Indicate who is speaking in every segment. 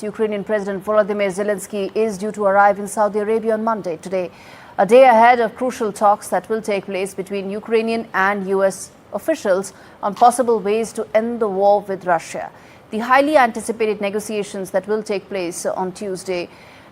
Speaker 1: Ukrainian President Volodymyr Zelensky is due to arrive in Saudi Arabia on Monday, today, a day ahead of crucial talks that will take place between Ukrainian and US officials on possible ways to end the war with Russia. The highly anticipated negotiations that will take place on Tuesday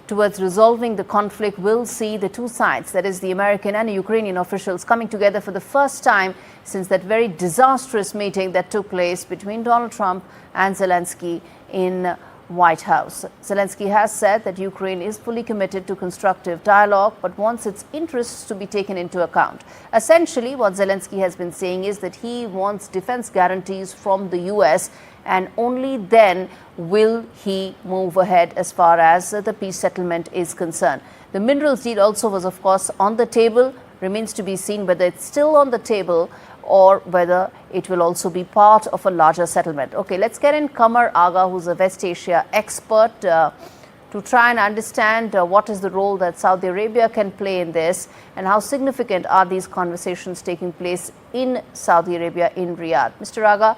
Speaker 1: towards resolving the conflict will see the two sides, that is the American and Ukrainian officials, coming together for the first time since that very disastrous meeting that took place between Donald Trump and Zelensky in White House. Zelensky has said that Ukraine is fully committed to constructive dialogue but wants its interests to be taken into account. Essentially, what Zelensky has been saying is that he wants defense guarantees from the US, and only then will he move ahead as far as the peace settlement is concerned. The minerals deal also was, of course, on the table. Remains to be seen whether it's still on the table or whether it will also be part of a larger settlement. Okay, let's get in Qamar Agha, who's a West Asia expert, to try and understand what is the role that Saudi Arabia can play in this and how significant are these conversations taking place in Saudi Arabia, in Riyadh. Mr. Agha,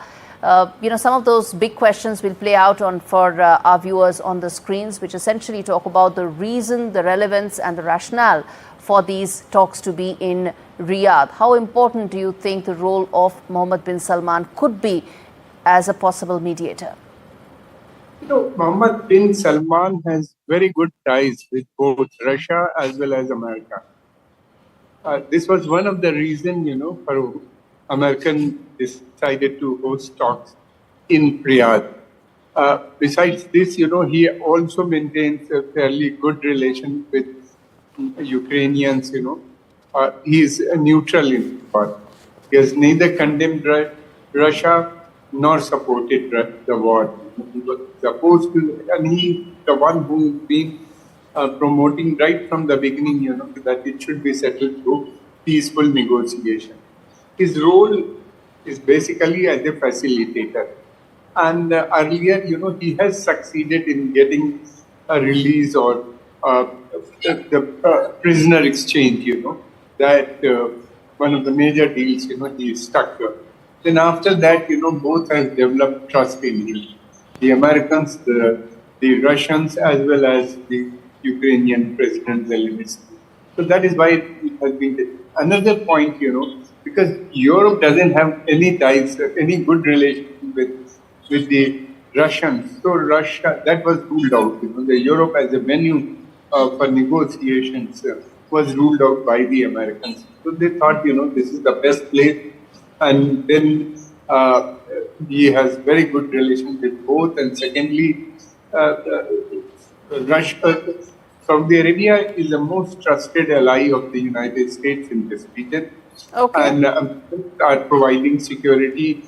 Speaker 1: some of those big questions will play out for our viewers on the screens, which essentially talk about the reason, the relevance and the rationale for these talks to be in Riyadh. How important do you think the role of Mohammed bin Salman could be as a possible mediator?
Speaker 2: Mohammed bin Salman has very good ties with both Russia as well as America. This was one of the reasons, for American decided to host talks in Riyadh. Besides this, he also maintains a fairly good relation with Ukrainians, he is neutral in the war. He has neither condemned Russia nor supported the war. He was supposed to, and he, the one who has been promoting right from the beginning, that it should be settled through peaceful negotiation. His role is basically as a facilitator. And earlier, he has succeeded in getting a release or the prisoner exchange, that one of the major deals, he is stuck. Then after that, both have developed trust in him. The Americans, the Russians, as well as the Ukrainian President Zelensky. So that is why it has been. Another point, because Europe doesn't have any ties, any good relation with the Russians. So Russia, that was ruled out. The Europe as a venue for negotiations was ruled out by the Americans. So they thought, this is the best place. And then he has very good relations with both. And secondly, Russia, Saudi Arabia is the most trusted ally of the United States in this region. Okay. And are providing security,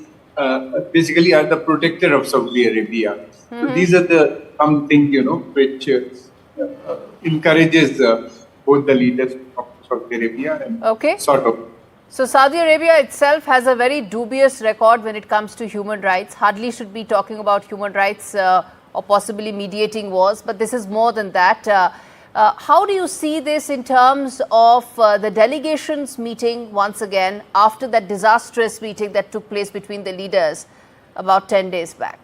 Speaker 2: basically are the protector of Saudi Arabia. Mm-hmm. So these are the something, which encourages both the leaders of Saudi Arabia and sort of.
Speaker 1: So Saudi Arabia itself has a very dubious record when it comes to human rights. Hardly should be talking about human rights or possibly mediating wars, but this is more than that. How do you see this in terms of the delegations meeting once again after that disastrous meeting that took place between the leaders about 10 days back?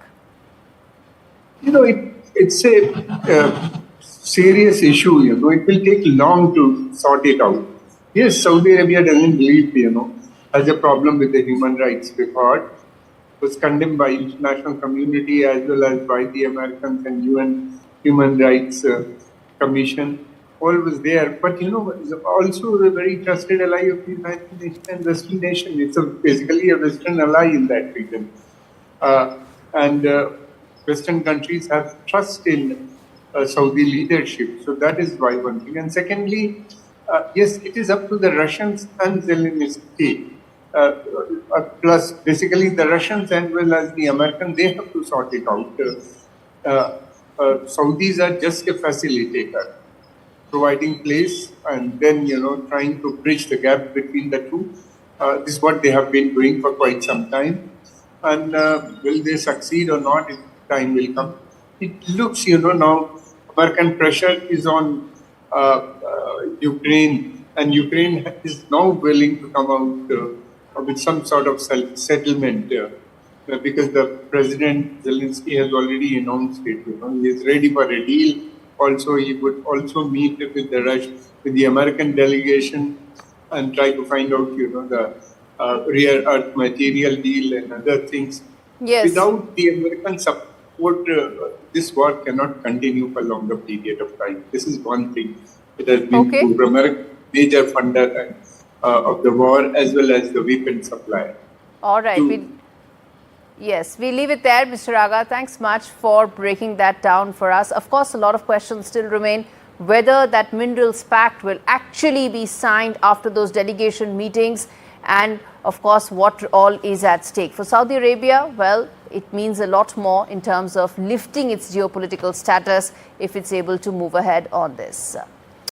Speaker 2: It's a serious issue, it will take long to sort it out. Yes, Saudi Arabia doesn't believe, has a problem with the human rights record. It was condemned by international community as well as by the Americans and UN Human Rights Commission. All was there. But, is also a very trusted ally of the United Nations and Western nation. It's basically a Western ally in that region. And Western countries have trust in Saudi leadership. So that is why one thing. And secondly, yes, it is up to the Russians and Zelensky. Plus, basically, the Russians as well as the Americans, they have to sort it out. Saudis are just a facilitator, providing place and then, trying to bridge the gap between the two. This is what they have been doing for quite some time. And will they succeed or not, time will come. It looks, now American pressure is on Ukraine, and Ukraine is now willing to come out with some sort of settlement because the President Zelensky has already announced it. He is ready for a deal. Also, he would also meet with the American delegation and try to find out, the rare earth material deal and other things.
Speaker 1: Yes.
Speaker 2: Without the American support, this war cannot continue for a longer period of time. This is one thing. It has been proved. America major funder of the war as well as the weapon supplier.
Speaker 1: All right. Yes, we leave it there, Mr. Agha. Thanks much for breaking that down for us. Of course, a lot of questions still remain. Whether that Minerals Pact will actually be signed after those delegation meetings, and of course, what all is at stake. For Saudi Arabia, well, it means a lot more in terms of lifting its geopolitical status if it's able to move ahead on this.